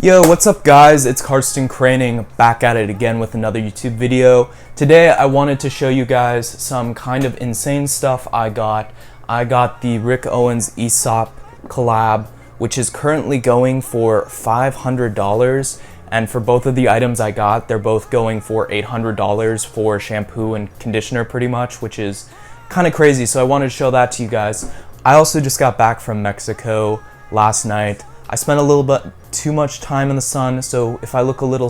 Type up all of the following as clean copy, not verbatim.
Yo, what's up guys? It's Karsten Craning back at it again with another YouTube video. Today I wanted to show you guys some kind of insane stuff I got. I got the Rick Owens Aesop collab, which is currently going for $500. And for both of the items I got, they're both going for $800 for shampoo and conditioner pretty much, which is kind of crazy. So I wanted to show that to you guys. I also just got back from Mexico last night. I spent a little bit too much time in the sun, so if I look a little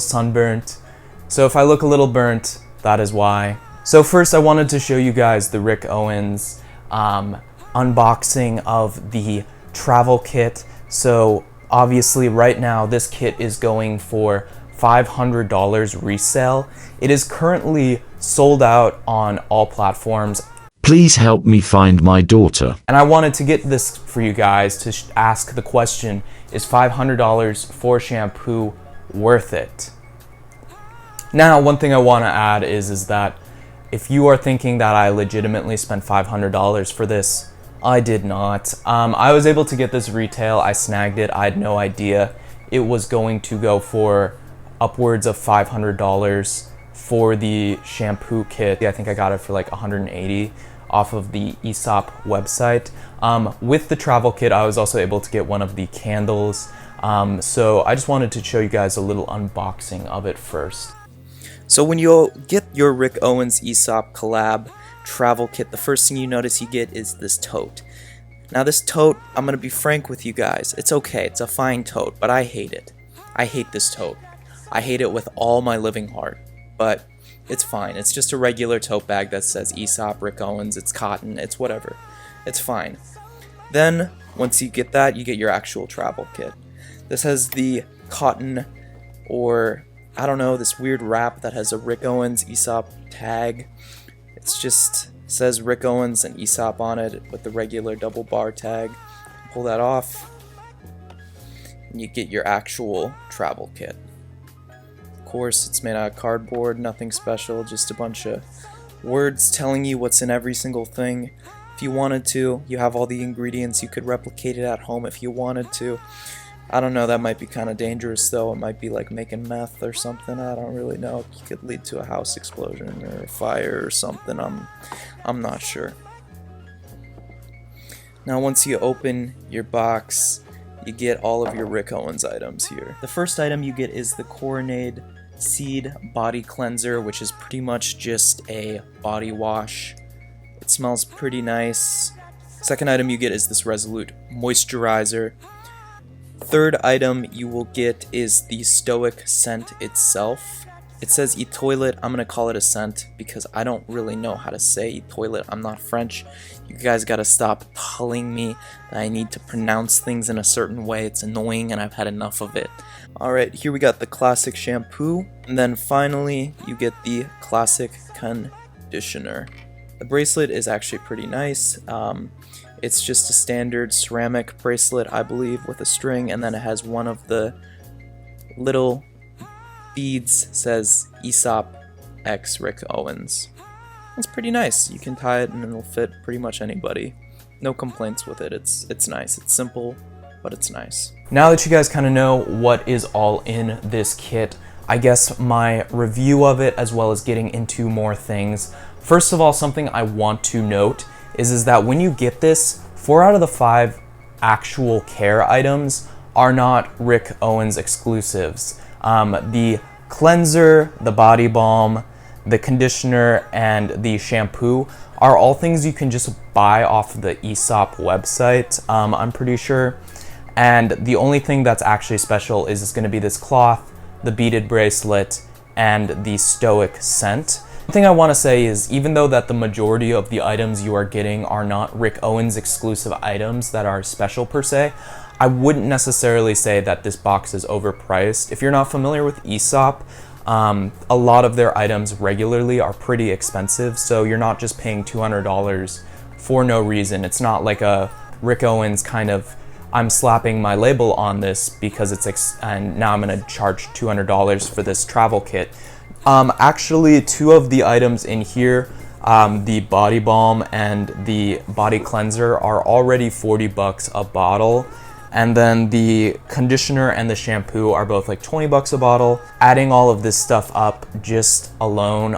burnt, that is why. So first I wanted to show you guys the Rick Owens unboxing of the travel kit. So obviously right now this kit is going for $500 resale. It is currently sold out on all platforms. Please help me find my daughter. And I wanted to get this for you guys to ask the question, is $500 for shampoo worth it? Now, one thing I want to add is that if you are thinking that I legitimately spent $500 for this, I did not. I was able to get this retail. I snagged it. I had no idea it was going to go for upwards of $500 for the shampoo kit. I think I got it for like $180 off of the Aesop website. With the travel kit, I was also able to get one of the candles. So I just wanted to show you guys a little unboxing of it first. So when you get your Rick Owens Aesop collab travel kit, the first thing you notice you get is this tote. Now this tote, I'm gonna be frank with you guys, it's okay, it's a fine tote, but I hate it. I hate this tote. I hate it with all my living heart, but it's fine. It's just a regular tote bag that says Aesop, Rick Owens, it's cotton, it's whatever. It's fine. Then, once you get that, you get your actual travel kit. This has the cotton, or I don't know, this weird wrap that has a Rick Owens Aesop tag. It's just says Rick Owens and Aesop on it with the regular double bar tag. Pull that off, and you get your actual travel kit. Of course, it's made out of cardboard, nothing special, just a bunch of words telling you what's in every single thing. If you wanted to, you have all the ingredients, you could replicate it at home if you wanted to. I don't know, that might be kind of dangerous though. It might be like making meth or something, I don't really know. It could lead to a house explosion or a fire or something, I'm not sure. Now once you open your box, you get all of your Rick Owens items here. The first item you get is the Coronade Seed Body Cleanser, which is pretty much just a body wash. It smells pretty nice. Second item you get is this Resolute Moisturizer. Third item you will get is the Stoic scent itself. It says e-toilet. I'm gonna call it a scent because I don't really know how to say e-toilet. I'm not French. You guys gotta stop telling me that I need to pronounce things in a certain way. It's annoying and I've had enough of it. Alright, here we got the classic shampoo. And then finally, you get the classic conditioner. The bracelet is actually pretty nice. It's just a standard ceramic bracelet, I believe, with a string. And then it has one of the little beads says Aesop X Rick Owens. It's pretty nice. You can tie it and it'll fit pretty much anybody. No complaints with it. It's nice. It's simple, but it's nice. Now that you guys kind of know what is all in this kit, I guess my review of it as well as getting into more things. First of all, something I want to note is that when you get this, 4 out of the 5 actual care items are not Rick Owens exclusives. The cleanser, the body balm, the conditioner, and the shampoo are all things you can just buy off the Aesop website, I'm pretty sure. And the only thing that's actually special is it's going to be this cloth, the beaded bracelet, and the Stoic scent. One thing I want to say is, even though that the majority of the items you are getting are not Rick Owens exclusive items that are special per se, I wouldn't necessarily say that this box is overpriced. If you're not familiar with Aesop, a lot of their items regularly are pretty expensive, so you're not just paying $200 for no reason. It's not like a Rick Owens kind of, I'm slapping my label on this because it's and now I'm gonna charge $200 for this travel kit. Actually, 2 of the items in here, the body balm and the body cleanser, are already $40 a bottle. And then the conditioner and the shampoo are both like 20 bucks a bottle. Adding all of this stuff up just alone,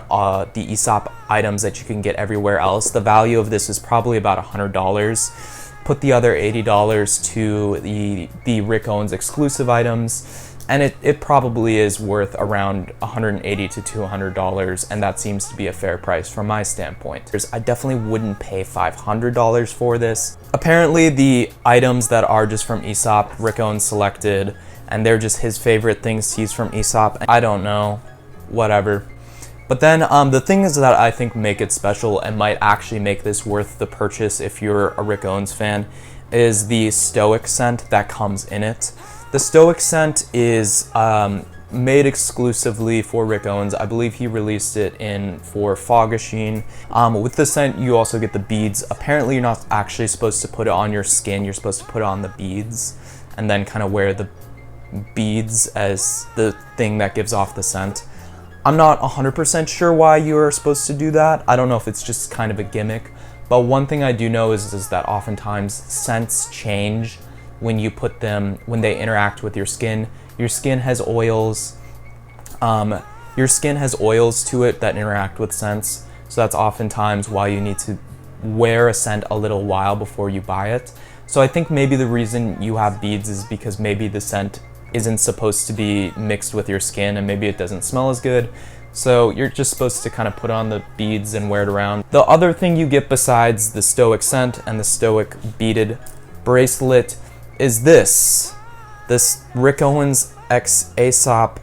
the Aesop items that you can get everywhere else, the value of this is probably about $100. Put the other $80 to the Rick Owens exclusive items, and it probably is worth around $180 to $200, and that seems to be a fair price from my standpoint. I definitely wouldn't pay $500 for this. Apparently the items that are just from Aesop, Rick Owens selected, and they're just his favorite things he's from Aesop. I don't know, whatever. But then the things that I think make it special and might actually make this worth the purchase if you're a Rick Owens fan is the Stoic scent that comes in it. The Stoic scent is made exclusively for Rick Owens. I believe he released it for Fogashine. With the scent, you also get the beads. Apparently, you're not actually supposed to put it on your skin. You're supposed to put it on the beads and then kind of wear the beads as the thing that gives off the scent. I'm not 100% sure why you're supposed to do that. I don't know if it's just kind of a gimmick. But one thing I do know is that oftentimes scents change when you put them, when they interact with your skin. Your skin has oils. Your skin has oils to it that interact with scents. So that's oftentimes why you need to wear a scent a little while before you buy it. So I think maybe the reason you have beads is because maybe the scent isn't supposed to be mixed with your skin and maybe it doesn't smell as good. So you're just supposed to kind of put on the beads and wear it around. The other thing you get besides the Stoic scent and the Stoic beaded bracelet is this Rick Owens X Aesop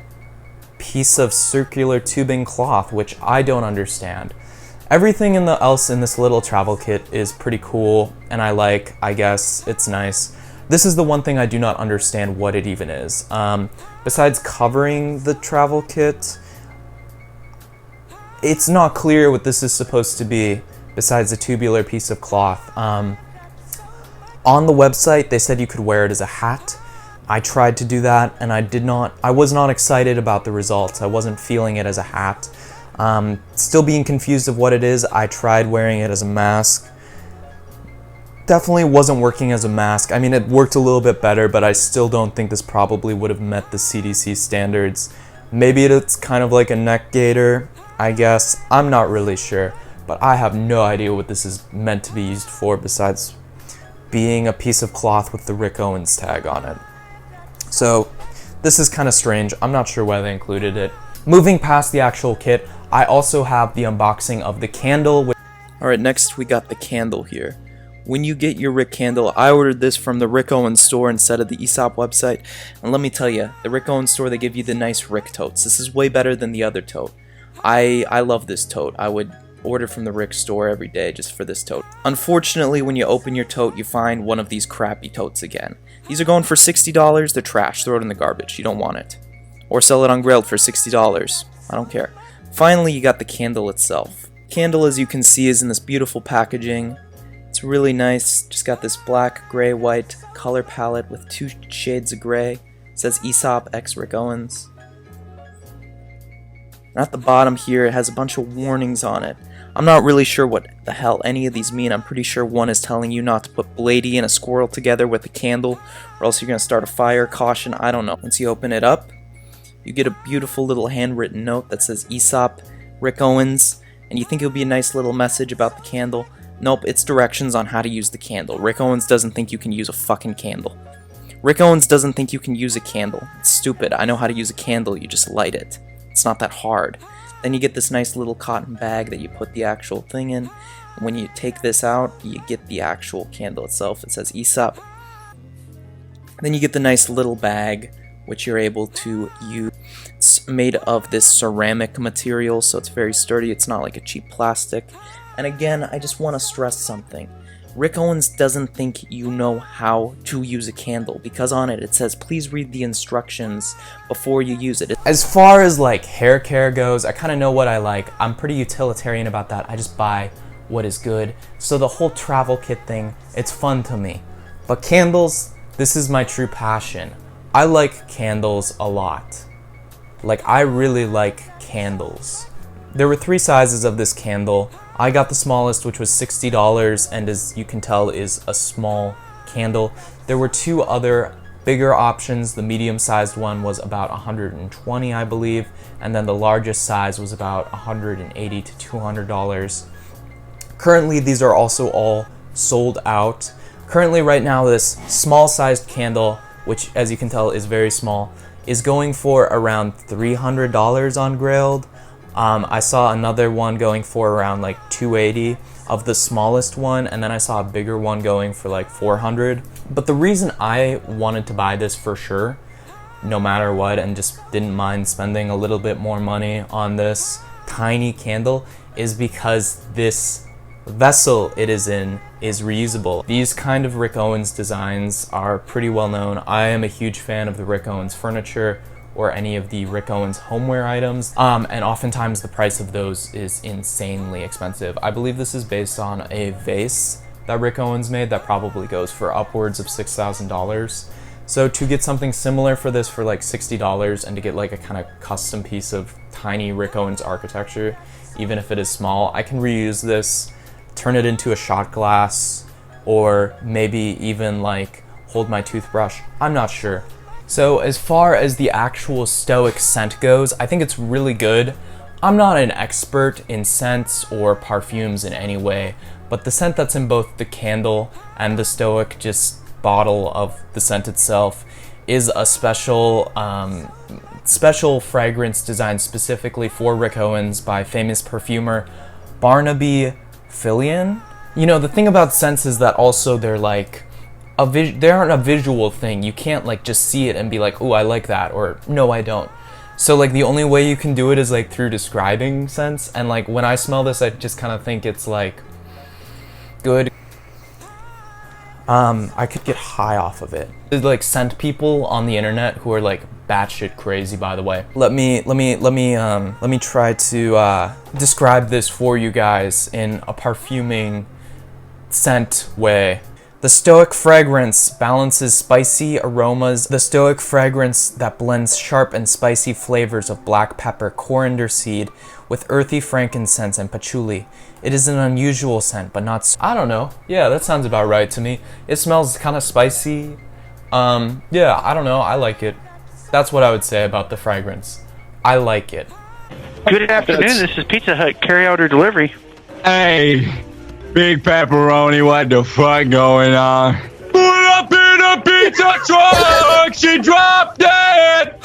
piece of circular tubing cloth, which I don't understand. Everything else in this little travel kit is pretty cool and I guess it's nice. This is the one thing I do not understand what it even is. Besides covering the travel kit, it's not clear what this is supposed to be besides a tubular piece of cloth. On the website, they said you could wear it as a hat. I tried to do that and I was not excited about the results. I wasn't feeling it as a hat. Still being confused of what it is. I tried wearing it as a mask. Definitely wasn't working as a mask. I mean, it worked a little bit better, but I still don't think this probably would have met the CDC standards. Maybe it's kind of like a neck gaiter, I guess. I'm not really sure, but I have no idea what this is meant to be used for besides being a piece of cloth with the Rick Owens tag on it. So this is kind of strange. I'm not sure why they included it. Moving past the actual kit, I also have the unboxing of the candle. Alright, next we got the candle here. When you get your Rick candle, I ordered this from the Rick Owens store instead of the Aesop website, and let me tell you, the Rick Owens store, they give you the nice Rick totes. This is way better than the other tote. I love this tote. I would order from the Rick store every day just for this tote. Unfortunately, when you open your tote, you find one of these crappy totes again. These are going for $60. They're trash. Throw it in the garbage. You don't want it. Or sell it on Grailed for $60. I don't care. Finally, you got the candle itself. Candle, as you can see, is in this beautiful packaging. It's really nice. Just got this black, gray, white color palette with 2 shades of gray. It says Aesop X Rick Owens. And at the bottom here, it has a bunch of warnings on it. I'm not really sure what the hell any of these mean. I'm pretty sure one is telling you not to put Blady and a squirrel together with a candle, or else you're going to start a fire. Caution, I don't know. Once you open it up, you get a beautiful little handwritten note that says Aesop Rick Owens, and you think it'll be a nice little message about the candle. Nope, it's directions on how to use the candle. Rick Owens doesn't think you can use a fucking candle. Rick Owens doesn't think you can use a candle. It's stupid. I know how to use a candle. You just light it. It's not that hard. Then you get this nice little cotton bag that you put the actual thing in. When you take this out, you get the actual candle itself. It says Aesop. Then you get the nice little bag, which you're able to use. It's made of this ceramic material, so it's very sturdy. It's not like a cheap plastic. And again, I just want to stress something. Rick Owens doesn't think you know how to use a candle, because on it says please read the instructions before you use it. As far as like hair care goes, I kind of know what I like. I'm pretty utilitarian about that. I just buy what is good. So the whole travel kit thing, it's fun to me. But candles, this is my true passion. I like candles a lot. Like, I really like candles. There were 3 sizes of this candle. I got the smallest, which was $60, and as you can tell is a small candle. There were two other bigger options. The medium-sized one was about $120, I believe, and then the largest size was about $180 to $200. Currently, these are also all sold out. Currently, right now, this small-sized candle, which, as you can tell, is very small, is going for around $300 on Grailed. I saw another one going for around like $280 of the smallest one, and then I saw a bigger one going for like $400. But the reason I wanted to buy this for sure, no matter what, and just didn't mind spending a little bit more money on this tiny candle, is because this vessel it is in is reusable. These kind of Rick Owens designs are pretty well known. I am a huge fan of the Rick Owens furniture or any of the Rick Owens homeware items, and oftentimes the price of those is insanely expensive. I believe this is based on a vase that Rick Owens made that probably goes for upwards of $6,000. So to get something similar for this for like $60 and to get like a kind of custom piece of tiny Rick Owens architecture, even if it is small, I can reuse this, turn it into a shot glass, or maybe even like hold my toothbrush. I'm not sure. So as far as the actual Stoic scent goes, I think it's really good. I'm not an expert in scents or perfumes in any way, but the scent that's in both the candle and the Stoic just bottle of the scent itself is a special fragrance designed specifically for Rick Owens by famous perfumer Barnaby Fillion. You know, the thing about scents is that also they're like they aren't a visual thing. You can't like just see it and be like, oh, I like that, or no, I don't. So like the only way you can do it is like through describing scents, and like when I smell this, I just kind of think it's like good. I could get high off of it. There's like scent people on the internet who are like batshit crazy, by the way. Let me try to describe this for you guys in a perfuming scent way. The Stoic fragrance balances spicy aromas. The Stoic fragrance that blends sharp and spicy flavors of black pepper, coriander seed, with earthy frankincense and patchouli. It is an unusual scent, but not. I don't know. Yeah, that sounds about right to me. It smells kind of spicy. Yeah, I don't know. I like it. That's what I would say about the fragrance. I like it. Good afternoon. This is Pizza Hut carry out or delivery. Hey, big pepperoni, what the fuck going on? Pull up in a pizza truck, she dropped it!